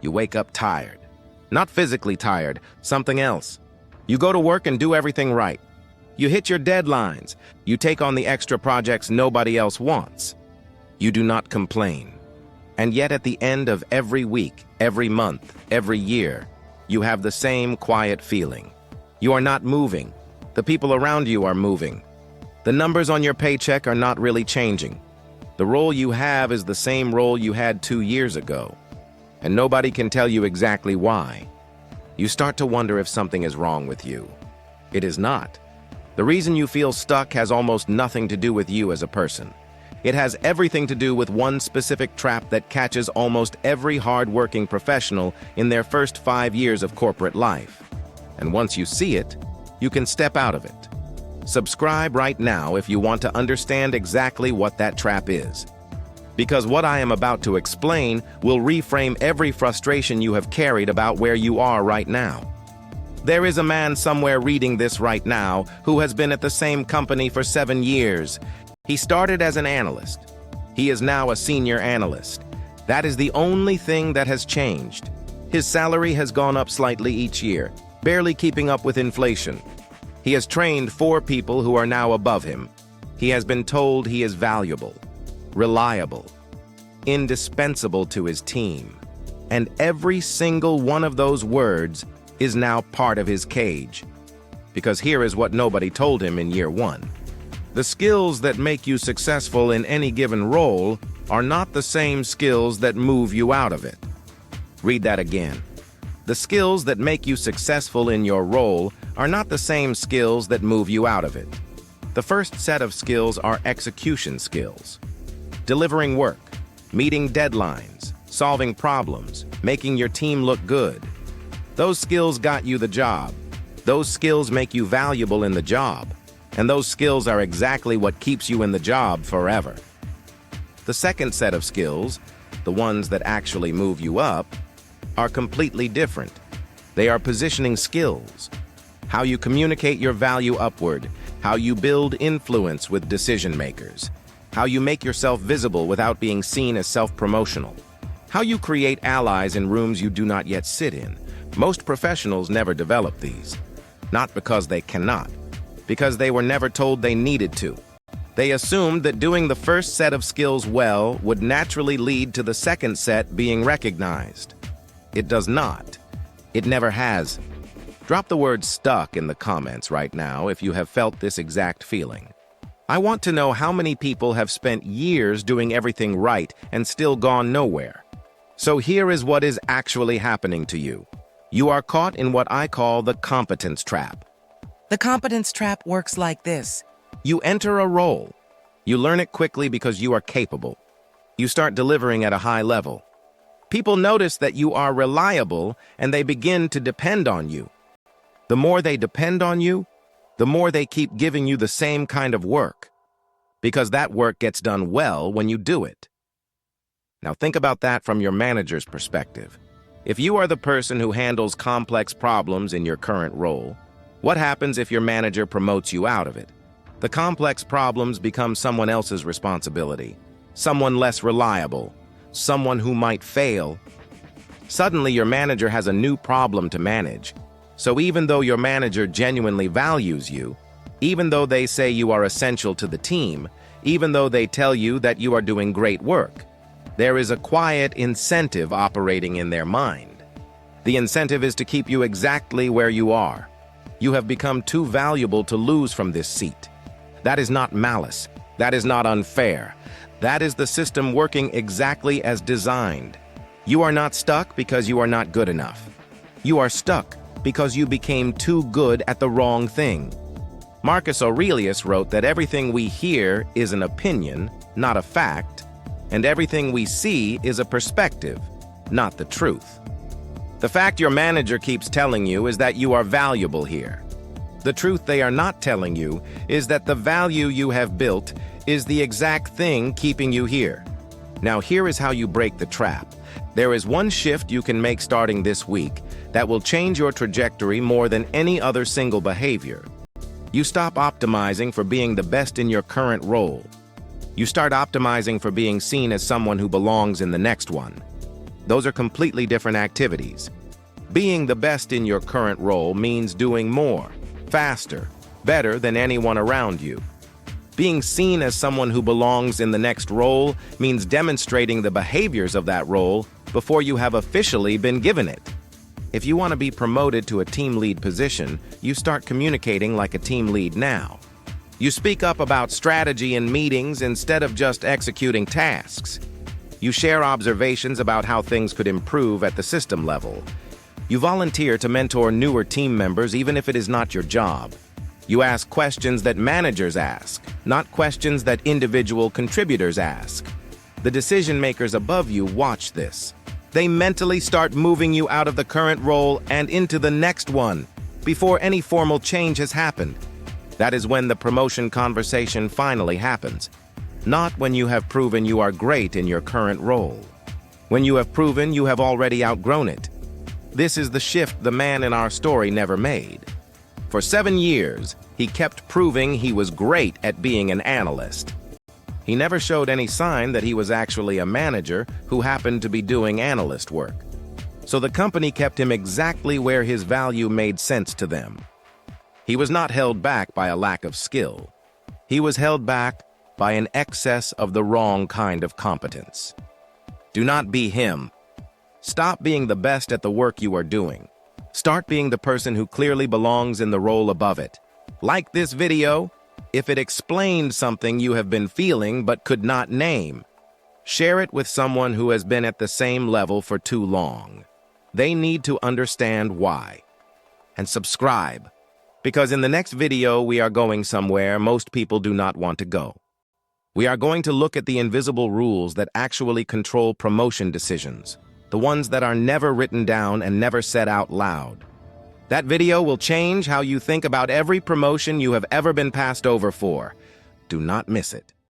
You wake up tired. Not physically tired, something else. You go to work and do everything right. You hit your deadlines. You take on the extra projects nobody else wants. You do not complain. And yet at the end of every week, every month, every year, you have the same quiet feeling. You are not moving. The people around you are moving. The numbers on your paycheck are not really changing. The role you have is the same role you had 2 years ago. And nobody can tell you exactly why. You start to wonder if something is wrong with you. It is not. The reason you feel stuck has almost nothing to do with you as a person. It has everything to do with one specific trap that catches almost every hard-working professional in their first 5 years of corporate life. And once you see it, you can step out of it. Subscribe right now if you want to understand exactly what that trap is. Because what I am about to explain will reframe every frustration you have carried about where you are right now. There is a man somewhere reading this right now who has been at the same company for 7 years. He started as an analyst. He is now a senior analyst. That is the only thing that has changed. His salary has gone up slightly each year, barely keeping up with inflation. He has trained 4 people who are now above him. He has been told he is valuable, reliable, indispensable to his team. And every single one of those words is now part of his cage. Because here is what nobody told him in year 1. The skills that make you successful in any given role are not the same skills that move you out of it. Read that again. The skills that make you successful in your role are not the same skills that move you out of it. The first set of skills are execution skills. Delivering work, meeting deadlines, solving problems, making your team look good. Those skills got you the job. Those skills make you valuable in the job. And those skills are exactly what keeps you in the job forever. The second set of skills, the ones that actually move you up, are completely different. They are positioning skills. How you communicate your value upward, how you build influence with decision makers, how you make yourself visible without being seen as self-promotional, how you create allies in rooms you do not yet sit in. Most professionals never develop these. Not because they cannot, because they were never told they needed to. They assumed that doing the first set of skills well would naturally lead to the second set being recognized. It does not. It never has. Drop the word stuck in the comments right now if you have felt this exact feeling. I want to know how many people have spent years doing everything right and still gone nowhere. So here is what is actually happening to you. You are caught in what I call the competence trap. The competence trap works like this. You enter a role. You learn it quickly because you are capable. You start delivering at a high level. People notice that you are reliable and they begin to depend on you. The more they depend on you, the more they keep giving you the same kind of work. Because that work gets done well when you do it. Now think about that from your manager's perspective. If you are the person who handles complex problems in your current role, what happens if your manager promotes you out of it? The complex problems become someone else's responsibility, someone less reliable, someone who might fail. Suddenly, your manager has a new problem to manage. So even though your manager genuinely values you, even though they say you are essential to the team, even though they tell you that you are doing great work, there is a quiet incentive operating in their mind. The incentive is to keep you exactly where you are. You have become too valuable to lose from this seat. That is not malice. That is not unfair. That is the system working exactly as designed. You are not stuck because you are not good enough. You are stuck because you became too good at the wrong thing. Marcus Aurelius wrote that everything we hear is an opinion, not a fact, and everything we see is a perspective, not the truth. The fact your manager keeps telling you is that you are valuable here. The truth they are not telling you is that the value you have built is the exact thing keeping you here. Now here is how you break the trap. There is one shift you can make starting this week that will change your trajectory more than any other single behavior. You stop optimizing for being the best in your current role. You start optimizing for being seen as someone who belongs in the next one. Those are completely different activities. Being the best in your current role means doing more, faster, better than anyone around you. Being seen as someone who belongs in the next role means demonstrating the behaviors of that role before you have officially been given it. If you want to be promoted to a team lead position, you start communicating like a team lead now. You speak up about strategy in meetings instead of just executing tasks. You share observations about how things could improve at the system level. You volunteer to mentor newer team members even if it is not your job. You ask questions that managers ask, not questions that individual contributors ask. The decision makers above you watch this. They mentally start moving you out of the current role and into the next one before any formal change has happened. That is when the promotion conversation finally happens, not when you have proven you are great in your current role. When you have proven you have already outgrown it. This is the shift the man in our story never made. For 7 years, he kept proving he was great at being an analyst. He never showed any sign that he was actually a manager who happened to be doing analyst work. So the company kept him exactly where his value made sense to them. He was not held back by a lack of skill. He was held back by an excess of the wrong kind of competence. Do not be him. Stop being the best at the work you are doing. Start being the person who clearly belongs in the role above it. Like this video, if it explained something you have been feeling but could not name. Share it with someone who has been at the same level for too long. They need to understand why. And subscribe, because in the next video we are going somewhere most people do not want to go. We are going to look at the invisible rules that actually control promotion decisions, the ones that are never written down and never said out loud. That video will change how you think about every promotion you have ever been passed over for. Do not miss it.